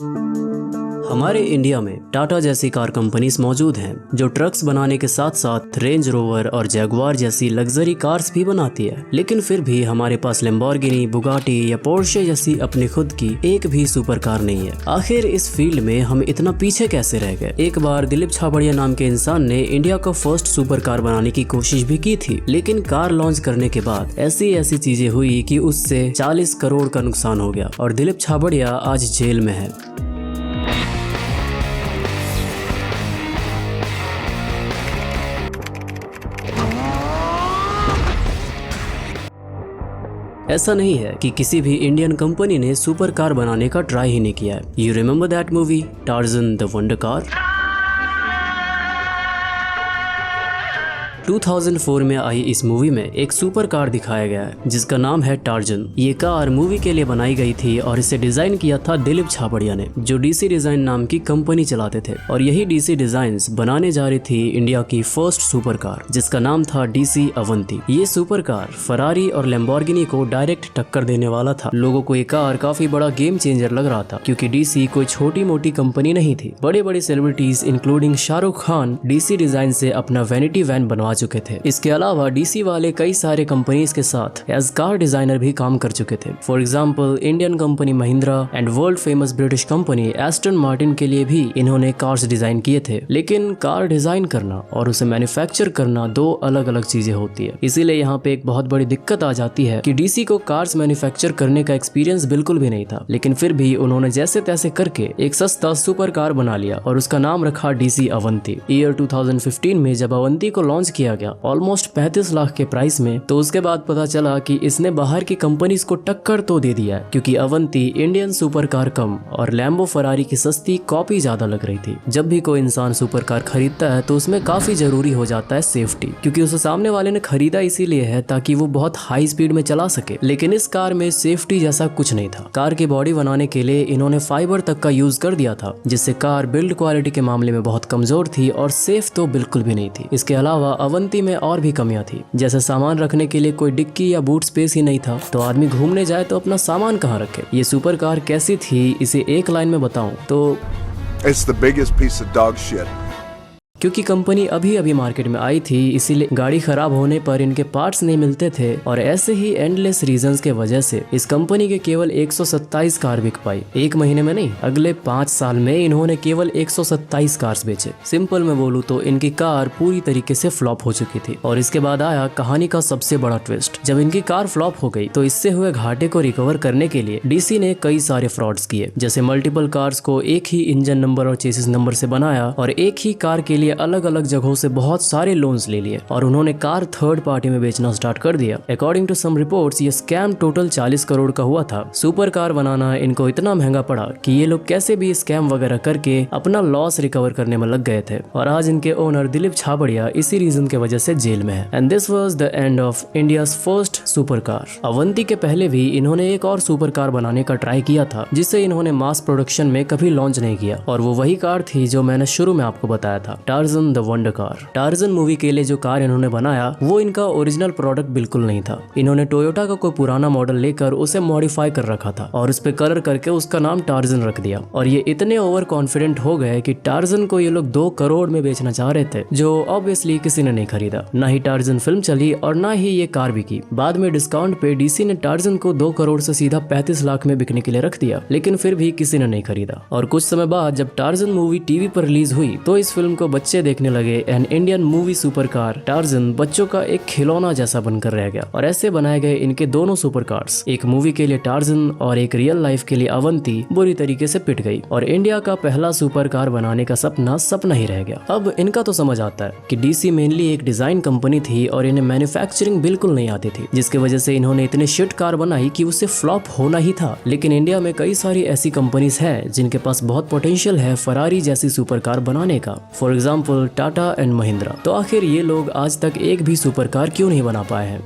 हमारे इंडिया में टाटा जैसी कार कंपनीज मौजूद हैं जो ट्रक्स बनाने के साथ साथ रेंज रोवर और जैगुआर जैसी लग्जरी कार्स भी बनाती है, लेकिन फिर भी हमारे पास लैम्बोर्गिनी, बुगाटी या पोर्शे जैसी अपनी खुद की एक भी सुपर कार नहीं है। आखिर इस फील्ड में हम इतना पीछे कैसे रह गए? एक बार दिलीप छाबड़िया नाम के इंसान ने इंडिया का फर्स्ट सुपर कार बनाने की कोशिश भी की थी, लेकिन कार लॉन्च करने के बाद ऐसी चीजें हुई कि उससे 40 करोड़ का नुकसान हो गया और दिलीप छाबड़िया आज जेल में है। ऐसा नहीं है कि किसी भी इंडियन कंपनी ने सुपर कार बनाने का ट्राई ही नहीं किया है। You remember that movie Tarzan the wonder car? 2004 में आई इस मूवी में एक सुपर कार दिखाया गया है जिसका नाम है टार्ज़न। ये कार मूवी के लिए बनाई गई थी और इसे डिजाइन किया था दिलीप छाबड़िया ने, जो डीसी डिजाइन नाम की कंपनी चलाते थे। और यही डीसी डिजाइन्स बनाने जा रही थी इंडिया की फर्स्ट सुपर कार जिसका नाम था डीसी अवंती। ये सुपर कार फरारी और लैम्बोर्गिनी को डायरेक्ट टक्कर देने वाला था। लोगों को ये कार काफी बड़ा गेम चेंजर लग रहा था क्योंकि डीसी कोई छोटी मोटी कंपनी नहीं थी। बड़े बड़े celebrities including Shahrukh Khan DC design से अपना वैनिटी वैन बनवा चुके थे। इसके अलावा डीसी वाले कई सारे कंपनीज के साथ एज कार डिजाइनर भी काम कर चुके थे। For example Indian company Mahindra and world famous British company Aston Martin के लिए भी इन्होंने कार्स डिजाइन किए थे। लेकिन कार डिजाइन करना और उसे मैन्युफैक्चर करना दो अलग अलग चीजें होती है, इसीलिए यहाँ पे एक बहुत बड़ी दिक्कत आ जाती है कि डीसी को कार्स मैन्युफैक्चर करने का एक्सपीरियंस बिल्कुल भी नहीं था, लेकिन फिर भी उन्होंने जैसे तैसे करके एक सस्ता सुपर कार बना लिया और उसका नाम रखा डीसी अवंती। ईयर 2015 में जब अवंती को लॉन्च किया गया ऑलमोस्ट 35 लाख के प्राइस में, तो उसके बाद पता चला कि इसने बाहर की कंपनीज को टक्कर तो दे दिया है क्योंकि अवंती इंडियन सुपर कार कम और लैम्बो फरारी की सस्ती कॉपी ज्यादा लग रही थी। जब भी कोई इंसान सुपर कार खरीदता है तो उसमें काफी जरूरी हो जाता है सेफ्टी, क्योंकि उसे सामने वाले ने खरीदा इसीलिए है ताकि वो बहुत हाई स्पीड में चला सके। लेकिन इस कार में सेफ्टी जैसा कुछ नहीं था। कार की बॉडी बनाने के लिए इन्होंने फाइबर तक का यूज कर दिया था जिससे कार बिल्ड क्वालिटी के मामले में बहुत कमजोर थी और सेफ तो बिल्कुल भी नहीं थी। इसके अलावा अवंती में और भी कमियां थी, जैसे सामान रखने के लिए कोई डिक्की या बूट स्पेस ही नहीं था, तो आदमी घूमने जाए तो अपना सामान कहाँ रखे। ये सुपर कार कैसी थी इसे एक लाइन में बताऊं तो It's the biggest piece of dog shit. क्योंकि कंपनी अभी अभी मार्केट में आई थी इसीलिए गाड़ी खराब होने पर इनके पार्ट्स नहीं मिलते थे और ऐसे ही एंडलेस रीजंस के वजह से इस कंपनी के केवल 127 कार बिक पाई। एक महीने में नहीं, अगले 5 साल में इन्होंने केवल 127 कार्स बेचे। सिंपल में बोलूं तो इनकी कार पूरी तरीके से फ्लॉप हो चुकी थी। और इसके बाद आया कहानी का सबसे बड़ा ट्विस्ट। जब इनकी कार फ्लॉप हो गई तो इससे हुए घाटे को रिकवर करने के लिए डीसी ने कई सारे फ्रॉड्स किए, जैसे मल्टीपल कार्स को एक ही इंजन नंबर और चेसिस नंबर से बनाया और एक ही कार के लिए अलग अलग जगहों से बहुत सारे लोन्स ले लिए और उन्होंने कार थर्ड पार्टी में बेचना स्टार्ट कर दिया। अकॉर्डिंग टू सम रिपोर्ट्स ये स्कैम टोटल 40 करोड़ का हुआ था। सुपर कार बनाना इनको इतना महंगा पड़ा कि ये लोग कैसे भी स्कैम वगैरह करके अपना लॉस रिकवर करने में लग गए थे और आज इनके ओनर दिलीप छाबड़िया इसी रीजन के वजह से जेल में है। And this was the end of India's first super car. Avanti के पहले भी इन्होंने एक और सुपर कार बनाने का ट्राई किया था जिसे इन्होंने मास प्रोडक्शन में कभी लॉन्च नहीं किया और वो वही कार थी जो मैंने शुरू में आपको बताया था, Tarzan the wonder car. Tarzan movie के लिए जो कार इन्होंने बनाया वो इनका ओरिजिनल प्रोडक्ट बिल्कुल नहीं था। इन्होंने टोयोटा का कोई पुराना मॉडल लेकर उसे मॉडिफाई कर रखा था और उस पे कलर करके उसका नाम टार्ज़न रख दिया और ये इतने ओवर कॉन्फिडेंट हो गए कि टार्ज़न को ये लोग 2 करोड़ में बेचना चाह रहे थे, जो ऑब्वियसली किसी ने नहीं खरीदा। ना ही टार्ज़न फिल्म चली और ना ही ये कार बिकी। बाद में डिस्काउंट पे डीसी ने टार्ज़न को 2 करोड़ से सीधा 35 लाख में बिकने के लिए रख दिया, लेकिन फिर भी किसी ने नहीं खरीदा। और कुछ समय बाद जब टार्ज़न मूवी टीवी पर रिलीज हुई तो इस फिल्म को बच्चे देखने लगे and Indian movie super car Tarzan बच्चों का एक खिलौना जैसा बनकर रह गया। और ऐसे बनाए गए इनके दोनों सुपर कार्स, एक मूवी के लिए टार्ज़न और एक रियल लाइफ के लिए अवंती, बुरी तरीके से पिट गई और इंडिया का पहला सुपर कार बनाने का सपना ही रह गया। अब इनका तो समझ आता है कि डीसी मेनली एक डिजाइन कंपनी थी और इन्हें मैन्युफैक्चरिंग बिल्कुल नहीं आती थी, जिसकी वजह से इन्होंने इतने शिट कार बनाई कि उससे फ्लॉप होना ही था। लेकिन इंडिया में कई सारी ऐसी कंपनीज हैं जिनके पास बहुत पोटेंशियल है फरारी जैसी सुपर कार बनाने का, for example Tata and Mahindra. तो आखिर ये लोग आज तक एक भी सुपर कार क्यों नहीं बना पाए हैं?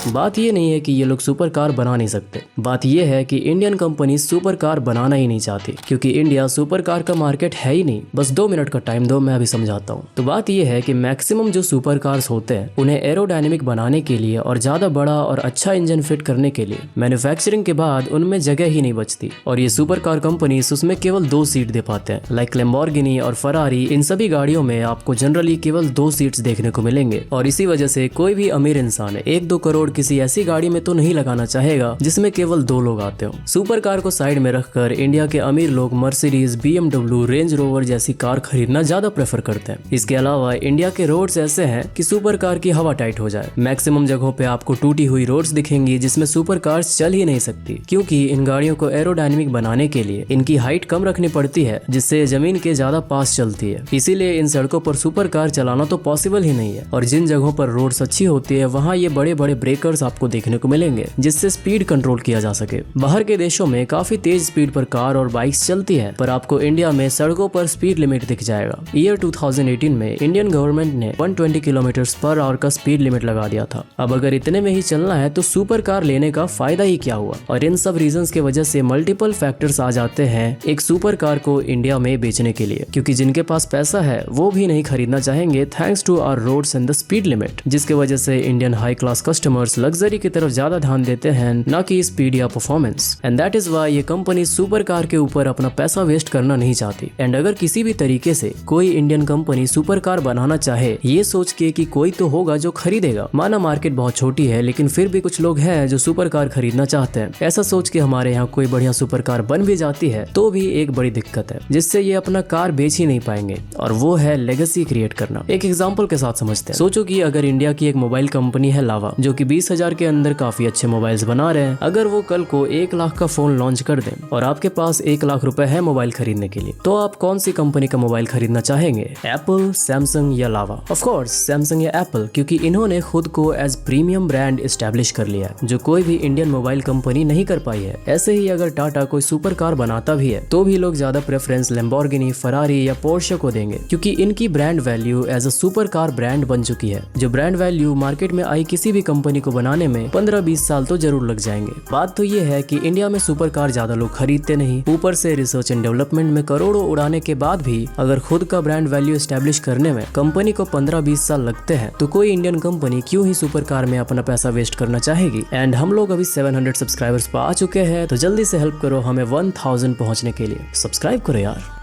बात ये नहीं है कि ये लोग सुपर कार बना नहीं सकते, बात ये है कि इंडियन कंपनी सुपर कार बनाना ही नहीं चाहती, क्योंकि इंडिया सुपर कार का मार्केट है ही नहीं। बस 2 मिनट का टाइम दो, मैं अभी समझाता हूँ। तो बात ये है कि मैक्सिमम जो सुपर कार्स होते हैं उन्हें एरोडायनेमिक बनाने के लिए और ज्यादा बड़ा और अच्छा इंजन फिट करने के लिए मैन्युफैक्चरिंग के बाद उनमें जगह ही नहीं बचती, और ये सुपर कार कंपनी उसमें केवल 2 सीट दे पाते हैं। लाइक लैम्बोर्गिनी और फरारी, इन सभी गाड़ियों में आपको जनरली केवल 2 सीट्स देखने को मिलेंगे, और इसी वजह से कोई भी अमीर इंसान 1-2 करोड़ किसी ऐसी गाड़ी में तो नहीं लगाना चाहेगा जिसमें केवल 2 लोग आते हो। सुपर कार को साइड में रखकर इंडिया के अमीर लोग मर्सिडीज, BMW, रेंज रोवर जैसी कार खरीदना ज्यादा प्रेफर करते हैं। इसके अलावा इंडिया के रोड्स ऐसे हैं कि सुपर कार की हवा टाइट हो जाए। मैक्सिमम जगहों पे आपको टूटी हुई रोड्स दिखेंगी जिसमें सुपर कार्स चल ही नहीं सकती, क्योंकि इन गाड़ियों को एरोडायनेमिक बनाने के लिए इनकी हाइट कम रखनी पड़ती है, जिससे जमीन के ज्यादा पास चलती है। इसीलिए इन सड़कों पर सुपर कार चलाना तो पॉसिबल ही नहीं है। और जिन जगहों पर रोड्स अच्छी होती है वहाँ ये बड़े बड़े ब्रेकर्स आपको देखने को मिलेंगे, जिससे स्पीड कंट्रोल किया जा सके। बाहर के देशों में काफी तेज स्पीड पर कार और बाइक्स चलती है, पर आपको इंडिया में सड़कों पर स्पीड लिमिट दिख जाएगा। ईयर 2018 में इंडियन गवर्नमेंट ने 120 km/h का स्पीड लिमिट लगा दिया था। अब अगर इतने में ही चलना है तो सुपर कार लेने का फायदा ही क्या हुआ। और इन सब रीजंस के वजह से मल्टीपल फैक्टर्स आ जाते हैं एक सुपर कार को इंडिया में बेचने के लिए, क्योंकि जिनके पास पैसा है वो भी नहीं खरीदना चाहेंगे thanks to our roads and the speed limit, जिसके वजह से Indian high class customers luxury की तरफ ज्यादा ध्यान देते हैं, ना कि स्पीड या performance. And that is why ये कंपनी सुपर कार के ऊपर अपना पैसा वेस्ट करना नहीं चाहती। एंड अगर किसी भी तरीके से कोई इंडियन कंपनी सुपर कार बनाना चाहे ये सोच के कि कोई तो होगा जो खरीदेगा, माना मार्केट बहुत छोटी है लेकिन फिर भी कुछ लोग हैं जो सुपर कार खरीदना चाहते हैं, ऐसा सोच के हमारे यहाँ कोई बढ़िया सुपर कार बन भी जाती है तो भी एक बड़ी दिक्कत है जिससे ये अपना कार बेच ही नहीं पाएंगे, और वो है लेगेसी क्रिएट करना। एक एग्जांपल के साथ समझते हैं। सोचो कि अगर इंडिया की एक मोबाइल कंपनी है लावा, जो कि 20,000 के अंदर काफी अच्छे मोबाइल्स बना रहे हैं। अगर वो कल को 1 लाख का फोन लॉन्च कर दें और आपके पास 1 लाख रुपए है मोबाइल खरीदने के लिए, तो आप कौन सी कंपनी का मोबाइल खरीदना चाहेंगे? एप्पल, सैमसंग या लावा? ऑफ कोर्स सैमसंग या एप्पल, क्योंकि इन्होंने खुद को एज प्रीमियम ब्रांड एस्टेब्लिश कर लिया है, जो कोई भी इंडियन मोबाइल कंपनी नहीं कर पाई है। ऐसे ही अगर टाटा कोई सुपर कार बनाता भी है तो भी लोग ज्यादा प्रेफरेंस लैम्बोर्गिनी, फरारी या पोर्शे को देंगे, क्योंकि इनकी brand value as a super car brand बन चुकी है, जो ब्रांड वैल्यू मार्केट में आई किसी भी कंपनी को बनाने में 15-20 साल तो जरूर लग जाएंगे। बात तो ये है कि इंडिया में सुपर कार ज्यादा लोग खरीदते नहीं, ऊपर से रिसर्च एंड डेवलपमेंट में करोड़ों उड़ाने के बाद भी अगर खुद का ब्रांड वैल्यू एस्टेब्लिश करने में कंपनी को 15-20 साल लगते हैं, तो कोई इंडियन कंपनी क्यों ही सुपर कार में अपना पैसा वेस्ट करना चाहेगी। एंड हम लोग अभी 700 सब्सक्राइबर्स पर आ चुके हैं, तो जल्दी से हेल्प करो हमें 1000 पहुंचने के लिए। सब्सक्राइब करो यार।